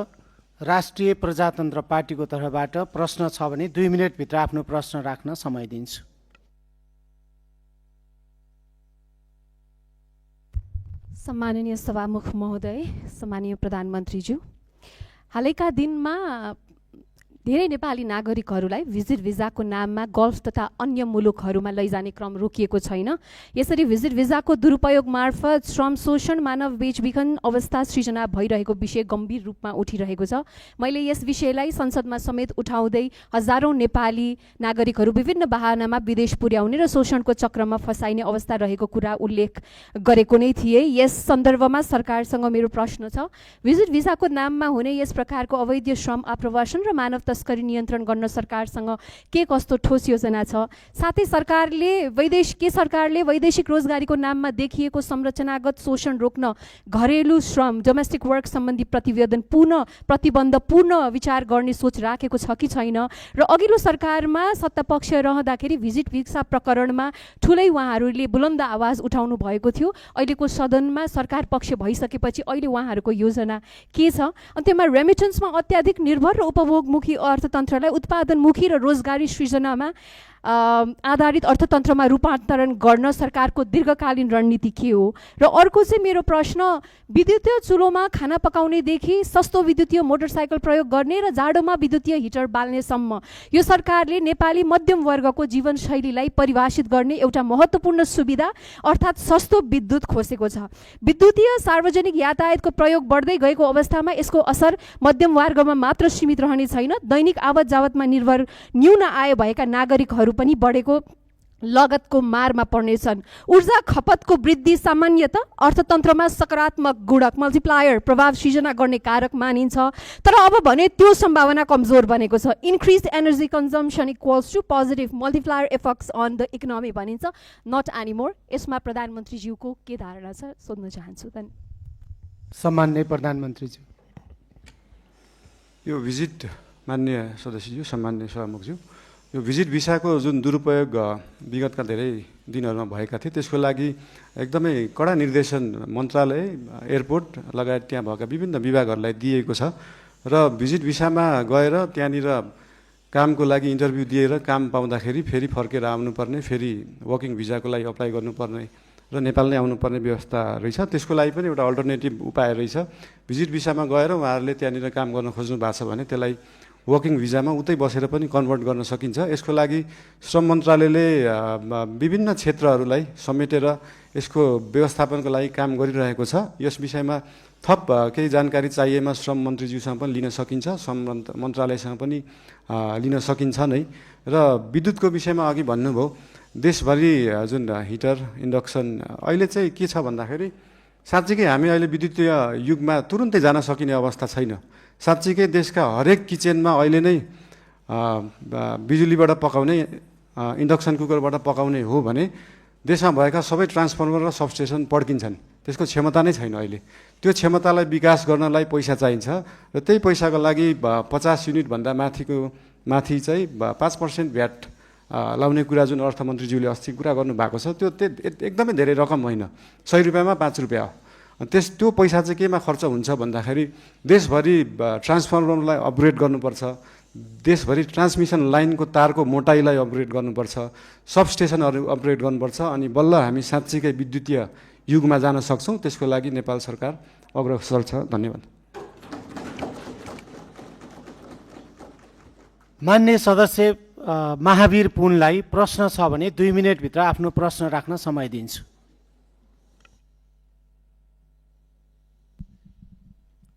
राष्ट्रिय प्रजातन्त्र पार्टीको तर्फबाट प्रश्न छ भने 2 मिनटभित्र आफ्नो प्रश्न राख्न समय दिन्छु। सम्माननीय सभामुख महोदय, सम्माननीय प्रधानमन्त्रीज्यू, हालैका दिनमा धेरै नेपाली नागरिकहरूलाई भिजिट भिजाको नाममा गल्फ तथा अन्य मुलुकहरूमा लैजाने क्रम रोकिएको छैन। यसरी भिजिट भिजाको दुरुपयोग मार्फत श्रम शोषण, मानव बेचबिखन अवस्था सृजना भइरहेको विषय गम्भीर रूपमा उठिरहेको छ। मैले यस विषयलाई संसदमा समेत उठाउँदै हजारौं नेपाली नागरिकहरू विभिन्न बहानामा विदेश पुर्याउने र शोषणको चक्रमा फसाइने अवस्था रहेको कुरा उल्लेख गरेको नै थिए। यस सन्दर्भमा सरकारसँग मेरो प्रश्न छ, भिजिट भिजाको नाममा हुने यस प्रकारको अवैध श्रम आप्रवासन र मानव तस्करी नियन्त्रण गर्न सरकारसँग के कस्तो ठोस योजना छ? साथै सरकारले वैदेशिक रोजगारीको नाममा देखिएको संरचनागत शोषण रोक्न घरेलु श्रम डोमेस्टिक वर्क सम्बन्धी प्रतिबन्ध पूर्ण विचार गर्ने सोच राखेको छ कि छैन? र अघिल्लो सरकारमा सत्तापक्ष रहँदाखेरि भिजिट भिसा प्रकरणमा ठुलै उहाँहरूले बुलन्द आवाज उठाउनु भएको थियो। अहिलेको सदनमा सरकार पक्ष भइसकेपछि अहिले उहाँहरूको योजना के छ? अन्त्यमा रेमिटेन्समा अत्याधिक निर्भर र उपभोगमुखी अर्थतन्त्रलाई उत्पादनमुखी र रोजगारी सृजनामा आधारित अर्थतन्त्रमा रूपान्तरण गर्न सरकारको दीर्घकालीन रणनीति के हो? र अर्को चाहिँ मेरो प्रश्न, विद्युतीय चुलोमा खाना पकाउनेदेखि सस्तो विद्युतीय मोटरसाइकल प्रयोग गर्ने र जाडोमा विद्युतीय हिटर बाल्नेसम्म यो सरकारले नेपाली मध्यम वर्गको जीवनशैलीलाई परिभाषित गर्ने एउटा महत्त्वपूर्ण सुविधा अर्थात् सस्तो विद्युत खोसेको छ। विद्युतीय सार्वजनिक यातायातको प्रयोग बढ्दै गएको अवस्थामा यसको असर मध्यम वर्गमा मात्र सीमित रहने छैन, दैनिक आवत जावतमा निर्भर न्यून आय भएका नागरिकहरू पनि बढेको लगतको मारमा पर्नेछन्। ऊर्जा खपतको वृद्धि सामान्यतः अर्थतन्त्रमा सकारात्मक गुणक मल्टिप्लायर प्रभाव सृजना गर्ने कारक मानिन्छ, तर अब भने त्यो सम्भावना कमजोर बनेको छ। Increase energy consumption equals to positive multiplier effects on the economy भनिन्छ, नट एनिमोर। यसमा प्रधानमन्त्रीज्यूको के धारणा छ सोध्न चाहन्छु। सम्माननीय प्रधानमन्त्रीज्यू। यो भिजिट माननीय सदस्यज्यू, सम्माननीय सभामुखज्यू, यो भिजिट भिसाको जुन दुरुपयोग विगतका धेरै दिनहरूमा भएका थिए त्यसको लागि एकदमै कडा निर्देशन मन्त्रालय, एयरपोर्ट लगायत त्यहाँ भएका विभिन्न विभागहरूलाई दिएको छ र भिजिट भिसामा गएर त्यहाँनिर कामको लागि इन्टरभ्यू दिएर काम पाउँदाखेरि फेरि फर्केर आउनुपर्ने, फेरि वर्किङ भिजाको लागि अप्लाई गर्नुपर्ने र नेपाल नै आउनुपर्ने व्यवस्था रहेछ। त्यसको लागि पनि एउटा अल्टरनेटिभ उपाय रहेछ। भिजिट भिसामा गएर उहाँहरूले त्यहाँनिर काम गर्न खोज्नु भएको छ भने त्यसलाई वर्किङ भिजामा उतै बसेर पनि कन्भर्ट गर्न सकिन्छ। यसको लागि श्रम मन्त्रालयले विभिन्न क्षेत्रहरूलाई समेटेर यसको व्यवस्थापनको लागि काम गरिरहेको छ। यस विषयमा थप केही जानकारी चाहिएमा श्रम मन्त्रीज्यूसँग पनि लिन सकिन्छ, श्रम मन्त्रालयसँग पनि लिन सकिन्छ नै। र विद्युतको विषयमा अघि भन्नुभयो, देशभरि जुन हिटर इन्डक्सन अहिले चाहिँ के छ भन्दाखेरि साँच्चीकै हामी अहिले विद्युतीय युगमा तुरुन्तै जान सकिने अवस्था छैन। साँच्चीकै देशका हरेक किचनमा अहिले नै बिजुलीबाट पकाउने, इन्डक्सन कुकरबाट पकाउने हो भने देशमा भएका सबै ट्रान्सफर्मर र सबस्टेसन पड्किन्छन्। त्यसको क्षमता नै छैन अहिले। त्यो क्षमतालाई विकास गर्नलाई पैसा चाहिन्छ र त्यही पैसाको लागि 50 युनिटभन्दा माथि चाहिँ 5% भ्याट लाउने कुरा जुन अर्थमन्त्रीज्यूले अस्ति कुरा गर्नुभएको छ त्यो एकदमै धेरै रकम होइन, 100 रुपियाँमा 5 रुपियाँ हो। त्यो पैसा चाहिँ केमा खर्च हुन्छ भन्दाखेरि देशभरि ट्रान्सफर्मरलाई अपग्रेड गर्नुपर्छ, देशभरि ट्रान्समिसन लाइनको तारको मोटाइलाई अपग्रेड गर्नुपर्छ, सबस्टेसनहरू अपग्रेड गर्नुपर्छ, अनि बल्ल हामी साँच्चीकै विद्युतीय युगमा जान सक्छौँ। त्यसको लागि नेपाल सरकार अग्रसर छ। धन्यवाद। मान्य सदस्य महावीर पुनलाई प्रश्न छ भने 2 मिनेटभित्र आफ्नो प्रश्न राख्न समय दिन्छु।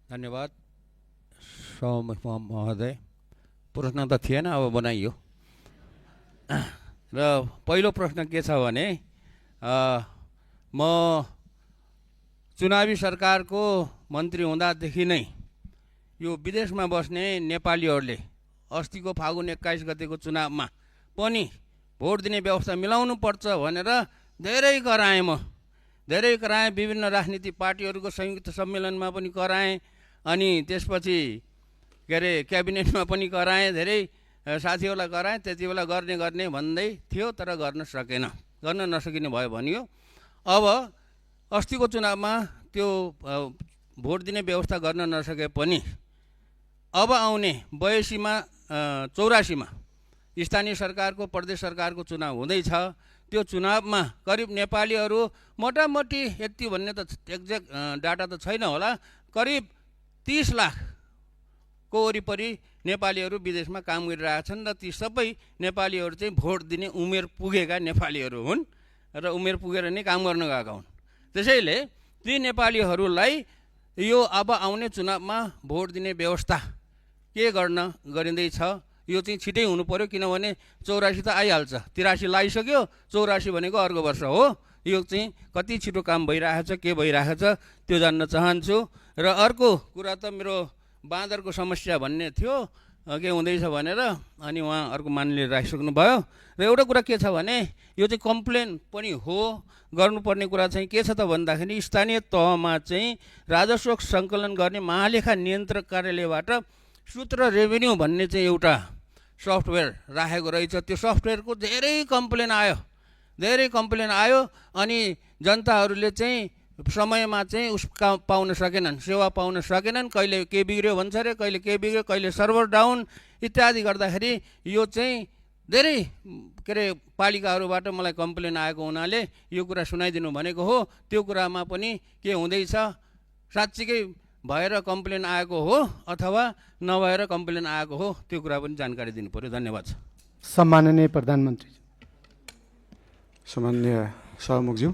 धन्यवाद सभामुख महोदय। प्रश्न त थिएन, अब बनाइयो। र पहिलो प्रश्न के छ भने म चुनावी सरकारको मन्त्री हुँदादेखि नै यो विदेशमा बस्ने नेपालीहरूले अस्तिको फागुन 21 गतेको चुनावमा पनि भोट दिने व्यवस्था मिलाउनु पर्छ भनेर धेरै कराएँ। विभिन्न राजनीतिक पार्टीहरूको संयुक्त सम्मेलनमा पनि कराएँ, अनि त्यसपछि के अरे क्याबिनेटमा पनि कराएँ, धेरै साथीहरूलाई कराएँ। त्यति बेला गर्ने भन्दै थियो, तर गर्न नसकिने भयो भनियो। अब अस्तिको चुनावमा त्यो भोट दिने व्यवस्था गर्न नसके पनि अब आउने 82मा स्थानीय सरकारको, प्रदेश सरकारको चुनाव हुँदैछ। त्यो चुनावमा करिब नेपालीहरू मोटामोटी यति भन्ने त एक्ज्याक्ट डाटा त छैन होला, करिब 30 लाखको वरिपरि नेपालीहरू विदेशमा काम गरिरहेछन् र ती सबै नेपालीहरू चाहिँ भोट दिने उमेर पुगेका नेपालीहरू हुन् र उमेर पुगेर नै काम गर्न गएका हुन्। त्यसैले ती नेपालीहरूलाई यो अब आउने चुनावमा भोट दिने व्यवस्था के गरिँदैछ यो चाहिँ छिटै हुनु पर्यो, किनभने 84 त आइहाल्छ, 83 लागिसक्यो, 84 भनेको अर्को वर्ष हो। यो चाहिँ कति छिटो काम भइरहेछ, के भइरहेछ त्यो जान्न चाहन्छु। र अर्को कुरा त मेरो बाँदरको समस्या भन्ने थियो। के हुँदैछ भनेर अनि उहाँ अर्को माननीय राखिसक्नु भयो। र एउटा कुरा के छ भने यो चाहिँ कम्प्लेन पनि हो। गर्नुपर्ने कुरा चाहिँ के छ त भन्दाखेरि स्थानीय तहमा चाहिँ राजस्व सङ्कलन गर्ने महालेखा नियन्त्रक कार्यालयबाट सूत्र रेभेन्यू भन्ने चाहिँ एउटा सफ्टवेयर राखेको रहेछ। त्यो सफ्टवेयरको धेरै कम्प्लेन आयो अनि जनताहरूले चाहिँ समयमा चाहिँ पाउन सकेनन्, सेवा पाउन सकेनन्। कहिले के बिग्रियो भन्छ अरे, कहिले के बिग्रियो, कहिले सर्भर डाउन इत्यादि गर्दाखेरि यो चाहिँ धेरै के अरे पालिकाहरूबाट मलाई कम्प्लेन आएको हुनाले यो कुरा सुनाइदिनु भनेको हो। त्यो कुरामा पनि के हुँदैछ, साँच्चीकै भएर कम्प्लेन आएको हो अथवा नभएर कम्प्लेन आएको हो, त्यो कुरा पनि जानकारी दिनु पर्यो। धन्यवाद। सम्माननीय प्रधानमन्त्री। सामान्य सभामुखज्यू,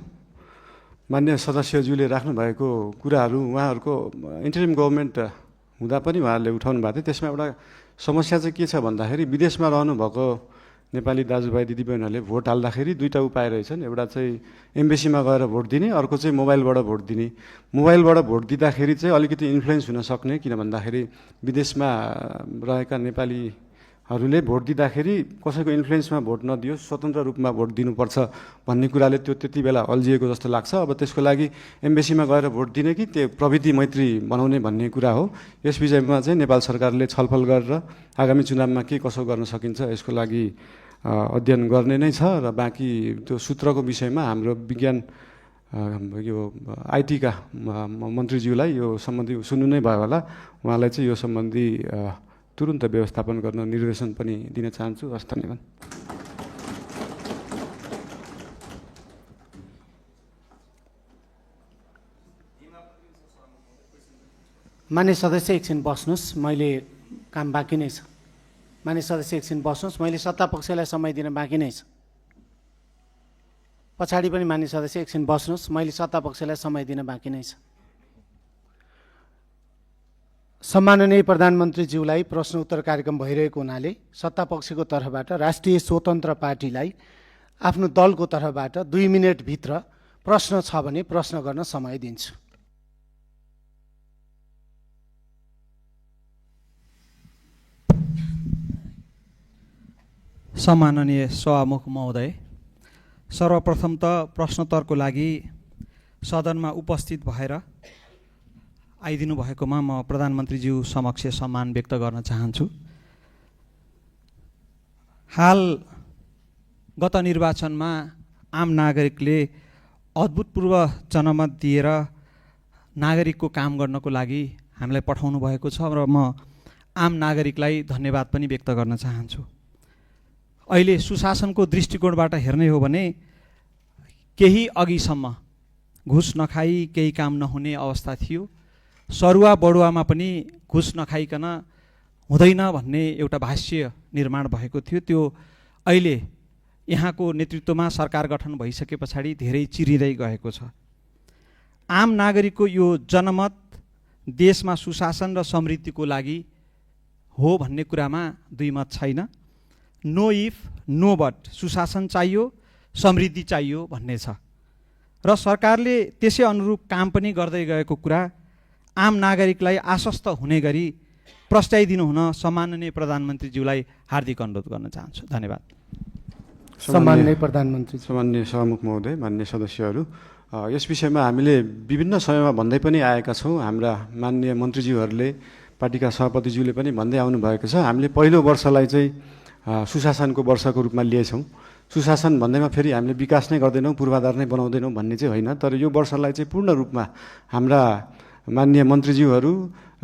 मान्य सदस्यज्यूले राख्नुभएको कुराहरू उहाँहरूको इन्टरिम गभर्मेन्ट हुँदा पनि उहाँहरूले उठाउनु भएको थियो। त्यसमा एउटा समस्या चाहिँ के छ भन्दाखेरि विदेशमा रहनुभएको नेपाली दाजुभाइ दिदीबहिनीहरूले भोट हाल्दाखेरि दुईवटा उपाय रहेछन्। एउटा चाहिँ एम्बेसीमा गएर भोट दिने, अर्को चाहिँ मोबाइलबाट भोट दिने। मोबाइलबाट भोट दिँदाखेरि चाहिँ अलिकति इन्फ्लुएन्स हुन सक्ने, किन भन्दाखेरि विदेशमा रहेका नेपालीहरूले भोट दिँदाखेरि कसैको इन्फ्लुएन्समा भोट नदियोस्, स्वतन्त्र रूपमा भोट दिनुपर्छ भन्ने कुराले त्यो त्यति बेला अल्झिएको जस्तो लाग्छ। अब त्यसको लागि एम्बेसीमा गएर भोट दिने कि त्यो प्रविधि मैत्री बनाउने भन्ने कुरा हो। यस विषयमा चाहिँ नेपाल सरकारले छलफल गरेर आगामी चुनावमा के कसो गर्न सकिन्छ यसको लागि अध्ययन गर्ने नै छ। र बाँकी त्यो सूत्रको विषयमा हाम्रो विज्ञान यो आइटीका मन्त्रीज्यूलाई यो सम्बन्धी सुन्नु नै भयो होला। उहाँलाई चाहिँ यो सम्बन्धी तुरुन्त व्यवस्थापन गर्न निर्देशन पनि दिन चाहन्छु। हस्, धन्यवाद। मान्य सदस्य एकछिन बस्नुहोस्, मैले काम बाँकी नै छ। मान्य सदस्य एकछिन बस्नुहोस्, मैले सत्तापक्षलाई समय दिन बाँकी नै छ। पछाडि पनि मान्य सदस्य एकछिन बस्नुहोस्, मैले सत्तापक्षलाई समय दिन बाँकी नै छ। सम्माननीय प्रधानमन्त्रीज्यूलाई प्रश्न उत्तर कार्यक्रम भइरहेको हुनाले सत्तापक्षको तर्फबाट राष्ट्रिय स्वतन्त्र पार्टीलाई आफ्नो दलको तर्फबाट 2 मिनेटभित्र प्रश्न छ भने प्रश्न गर्न समय दिन्छु। सम्माननीय सभामुख महोदय, सर्वप्रथम त प्रश्नोत्तरको लागि सदनमा उपस्थित भएर आइदिनु भएकोमा म प्रधानमन्त्रीज्यू समक्ष सम्मान व्यक्त गर्न चाहन्छु। हाल गत निर्वाचनमा आम नागरिकले अभूतपूर्व जनमत दिएर नागरिकको काम गर्नको लागि हामीलाई पठाउनु भएको छ र म आम नागरिकलाई धन्यवाद पनि व्यक्त गर्न चाहन्छु। अहिले सुशासनको दृष्टिकोणबाट हेर्ने हो भने केही अघिसम्म घुस नखाई केही काम नहुने अवस्था थियो। सरुवा बढुवामा पनि घुस नखाइकन हुँदैन भन्ने एउटा भाष्य निर्माण भएको थियो। त्यो अहिले यहाँको नेतृत्वमा सरकार गठन भइसके पछाडि धेरै चिरिँदै गएको छ। आम नागरिकको यो जनमत देशमा सुशासन र समृद्धिको लागि हो भन्ने कुरामा दुई मत छैन। नो इफ नो बट, सुशासन चाहियो, समृद्धि चाहियो भन्ने छ र सरकारले त्यसै अनुरूप काम पनि गर्दै गएको कुरा आम नागरिकलाई आश्वस्त हुने गरी प्रस्ताइदिनु हुन सम्माननीय प्रधानमन्त्रीज्यूलाई हार्दिक अनुरोध गर्न चाहन्छु। धन्यवाद। सम्माननीय प्रधानमन्त्री। सम्माननीय सभामुख महोदय, मान्य सदस्यहरू, यस विषयमा हामीले विभिन्न समयमा भन्दै पनि आएका छौँ। हाम्रा माननीय मन्त्रीज्यूहरूले, पार्टीका सभापतिज्यूले पनि भन्दै आउनुभएको छ। हामीले पहिलो वर्षलाई चाहिँ सुशासनको वर्षको रूपमा लिएछौँ। सुशासन भन्दैमा फेरि हामीले विकास नै गर्दैनौँ, पूर्वाधार नै बनाउँदैनौँ भन्ने चाहिँ होइन, तर यो वर्षलाई चाहिँ पूर्ण रूपमा हाम्रा माननीय मन्त्रीज्यूहरू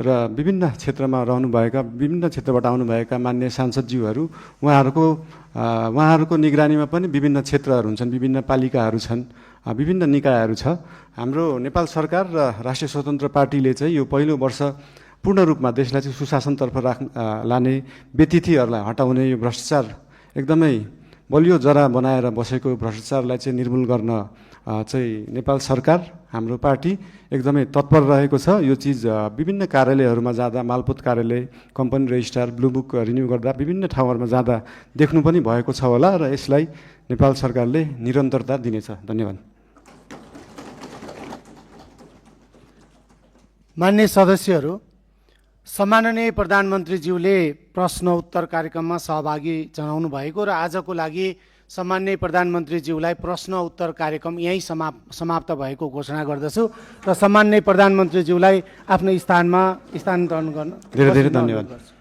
र विभिन्न क्षेत्रमा रहनुभएका, विभिन्न क्षेत्रबाट आउनुभएका मान्य सांसदज्यूहरू, उहाँहरूको निगरानीमा पनि विभिन्न क्षेत्रहरू हुन्छन्, विभिन्न पालिकाहरू छन्, विभिन्न निकायहरू छ। हाम्रो नेपाल सरकार र राष्ट्रिय स्वतन्त्र पार्टीले चाहिँ यो पहिलो वर्ष पूर्ण रूपमा देशलाई चाहिँ सुशासनतर्फ लाने, व्यतिथिहरूलाई हटाउने, यो भ्रष्टाचार एकदमै बलियो जरा बनाएर बसेको भ्रष्टाचारलाई चाहिँ निर्मूल गर्न चाहिँ नेपाल सरकार, हाम्रो पार्टी एकदमै तत्पर रहेको छ। यो चिज विभिन्न कार्यालयहरूमा जाँदा, मालपोत कार्यालय, company registrar, blue book renew गर्दा विभिन्न ठाउँहरूमा जाँदा देख्नु पनि भएको छ होला र यसलाई नेपाल सरकारले निरन्तरता दिनेछ। धन्यवाद। मान्य सदस्यहरू, सम्माननीय प्रधानमन्त्रीज्यूले प्रश्न उत्तर कार्यक्रममा सहभागी जनाउनु भएको र आजको लागि सम्माननीय प्रधानमन्त्रीज्यूलाई प्रश्न उत्तर कार्यक्रम यहीँ समाप्त भएको घोषणा गर्दछु र सम्माननीय प्रधानमन्त्रीज्यूलाई आफ्नो स्थानमा स्थानान्तरण गर्न धेरै धेरै धन्यवाद।